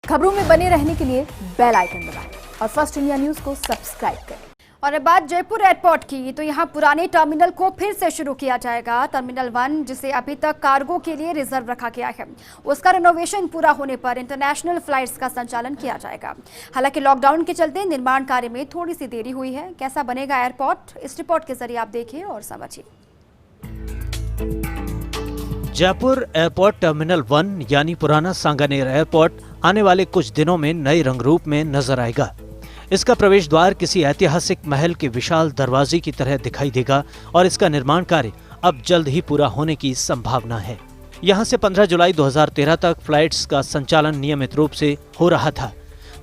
खबरों में बने रहने के लिए बेल आइकन दबाएं और फर्स्ट इंडिया न्यूज को सब्सक्राइब करें। और अब बात जयपुर एयरपोर्ट की, तो यहाँ पुराने टर्मिनल को फिर से शुरू किया जाएगा। टर्मिनल 1 जिसे अभी तक कार्गो के लिए रिजर्व रखा गया है, उसका रिनोवेशन पूरा होने पर इंटरनेशनल फ्लाइट्स का संचालन किया जाएगा। हालांकि लॉकडाउन के चलते निर्माण कार्य में थोड़ी सी देरी हुई है। कैसा बनेगा एयरपोर्ट, इस रिपोर्ट के जरिए आप देखिए और समझिए। जयपुर एयरपोर्ट टर्मिनल 1 यानी पुराना सांगानेर एयरपोर्ट आने वाले कुछ दिनों में नए रंग रूप में नजर आएगा। इसका प्रवेश द्वार किसी ऐतिहासिक महल के विशाल दरवाजे की तरह दिखाई देगा और इसका निर्माण कार्य अब जल्द ही पूरा होने की संभावना है। यहां से 15 जुलाई 2013 तक फ्लाइट्स का संचालन नियमित रूप से हो रहा था।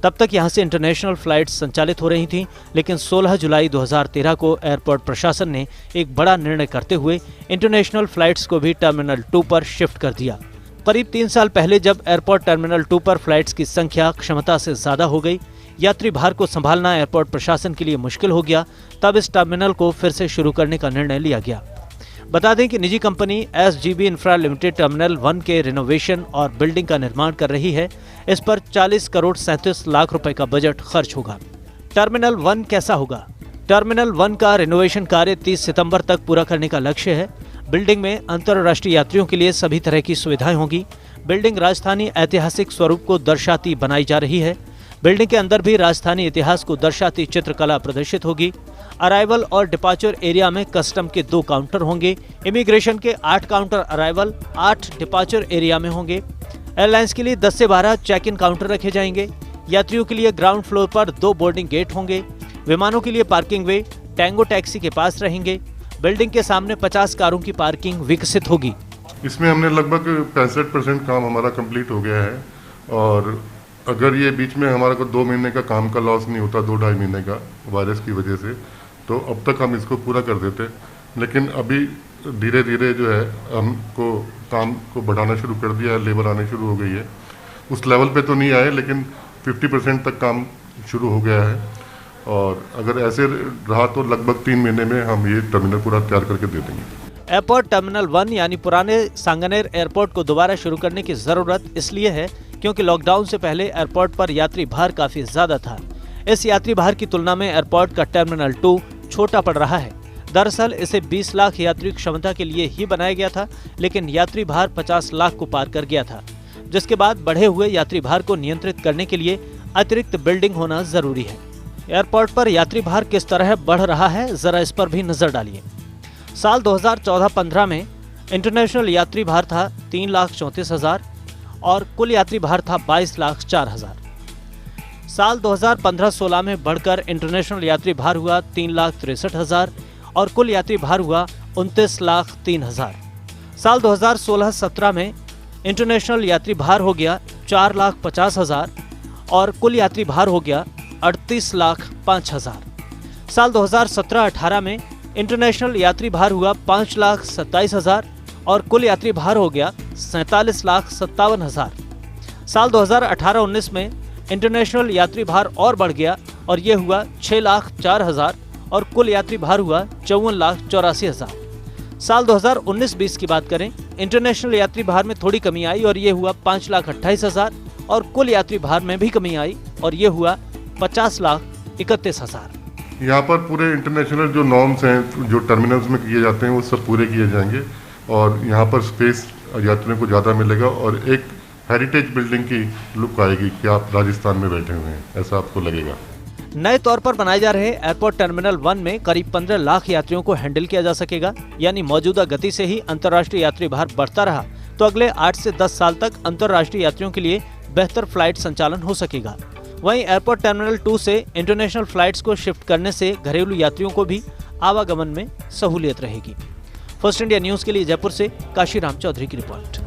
तब तक यहां से इंटरनेशनल फ्लाइट्स संचालित हो रही थीं, लेकिन 16 जुलाई 2013 को एयरपोर्ट प्रशासन ने एक बड़ा निर्णय करते हुए इंटरनेशनल फ्लाइट्स को भी टर्मिनल 2 पर शिफ्ट कर दिया। करीब 3 साल पहले जब एयरपोर्ट टर्मिनल 2 पर फ्लाइट्स की संख्या क्षमता से ज्यादा हो गई, यात्री भार को संभालना एयरपोर्ट प्रशासन के लिए मुश्किल हो गया, तब इस टर्मिनल को फिर से शुरू करने का निर्णय लिया गया। बता दें कि निजी company SGB infra limited terminal 1 के रिनोवेशन और बिल्डिंग का निर्माण कर रही है। इस पर 40 करोड़ 37 लाख रुपए का बजट खर्च होगा। टर्मिनल 1 कैसा होगा? टर्मिनल 1 का रिनोवेशन कार्य 30 सितंबर तक पूरा करने का लक्ष्य है। बिल्डिंग में अंतर्राष्ट्रीय यात्रियों के लिए सभी तरह की सुविधाएं होंगी। बिल्डिंग राजस्थानी ऐतिहासिक स्वरूप को दर्शाती बनाई जा रही है। बिल्डिंग के अंदर भी राजस्थानी इतिहास को दर्शाती चित्रकला प्रदर्शित होगी। अराइवल और डिपार्चर एरिया में कस्टम के 2 काउंटर होंगे। इमिग्रेशन के 8 काउंटर अराइवल, 8 डिपार्चर एरिया में होंगे। एयरलाइंस के लिए 10 से 12 चेक इन काउंटर रखे जाएंगे। यात्रियों के लिए ग्राउंड फ्लोर पर 2 बोर्डिंग गेट होंगे। विमानों के लिए पार्किंग वे टैंगो टैक्सी के पास रहेंगे। बिल्डिंग के सामने 50 कारों की पार्किंग विकसित होगी। इसमें हमने लगभग 65% काम हमारा कंप्लीट हो गया है और अगर ये बीच में हमारा को 2 महीने का काम का लॉस नहीं होता, 2-2.5 महीने का वायरस की वजह से, तो अब तक हम इसको पूरा कर देते। लेकिन अभी धीरे धीरे जो है हमको काम को बढ़ाना शुरू कर दिया है, लेबर आने शुरू हो गई है। उस लेवल पे तो नहीं आए, लेकिन 50% तक काम शुरू हो गया है और अगर ऐसे रहा तो लगभग 3 महीने में हम ये टर्मिनल पूरा तैयार करके दे देंगे। एयरपोर्ट टर्मिनल 1 यानी पुराने सांगानेर एयरपोर्ट को दोबारा शुरू करने की जरूरत इसलिए है क्योंकि लॉकडाउन से पहले एयरपोर्ट पर यात्री भार काफी ज्यादा था। इस यात्री भार की तुलना में एयरपोर्ट का टर्मिनल 2 छोटा पड़ रहा है। दरअसल इसे 20 लाख यात्री क्षमता के लिए ही बनाया गया था, लेकिन यात्री भार 50 लाख को पार कर गया था, जिसके बाद बढ़े हुए यात्री भार को नियंत्रित करने के लिए अतिरिक्त बिल्डिंग होना जरूरी है। एयरपोर्ट पर यात्री भार किस तरह बढ़ रहा है, जरा इस पर भी नजर डालिए। साल 2014-15 में इंटरनेशनल यात्री भार था 3,34,000 और कुल यात्री भार था 22,04,000। साल 2015-16 में बढ़कर इंटरनेशनल यात्री भार हुआ 3,63,000 और कुल यात्री भार हुआ 29,03,000। साल 2016-17 में इंटरनेशनल यात्री भार हो गया 4,50,000 और कुल यात्री भार हो गया 38,05,000। साल 2017-18 में इंटरनेशनल यात्री भार हुआ 5,27,000 और कुल यात्री भार हो गया 47,57,000। साल 2018-19 में इंटरनेशनल यात्री भार और बढ़ गया और ये हुआ 6,04,000 और कुल यात्री भार हुआ 54,84,000। साल 2019-20 की बात करें, इंटरनेशनल यात्री भार में थोड़ी कमी आई और ये हुआ 5,28,000 और कुल यात्री भार में भी कमी आई और ये हुआ 50,31,000। यहाँ पर पूरे इंटरनेशनल जो नॉर्म्स हैं जो टर्मिनल्स में किए जाते हैं वो सब पूरे किए जाएंगे और यहाँ पर स्पेस यात्रियों को ज़्यादा मिलेगा और एक हेरिटेज बिल्डिंग की लुक आएगी कि आप राजस्थान में बैठे हुए हैं, ऐसा आपको लगेगा। नए तौर पर बनाए जा रहे एयरपोर्ट टर्मिनल 1 में करीब 15 लाख यात्रियों को हैंडल किया जा सकेगा। यानी मौजूदा गति से ही अंतर्राष्ट्रीय यात्री भार बढ़ता रहा तो अगले 8 से 10 साल तक अंतर्राष्ट्रीय यात्रियों के लिए बेहतर फ्लाइट संचालन हो सकेगा। वहीं एयरपोर्ट टर्मिनल 2 से इंटरनेशनल फ्लाइट्स को शिफ्ट करने से घरेलू यात्रियों को भी आवागमन में सहूलियत रहेगी। फर्स्ट इंडिया न्यूज के लिए जयपुर से काशीराम चौधरी की रिपोर्ट।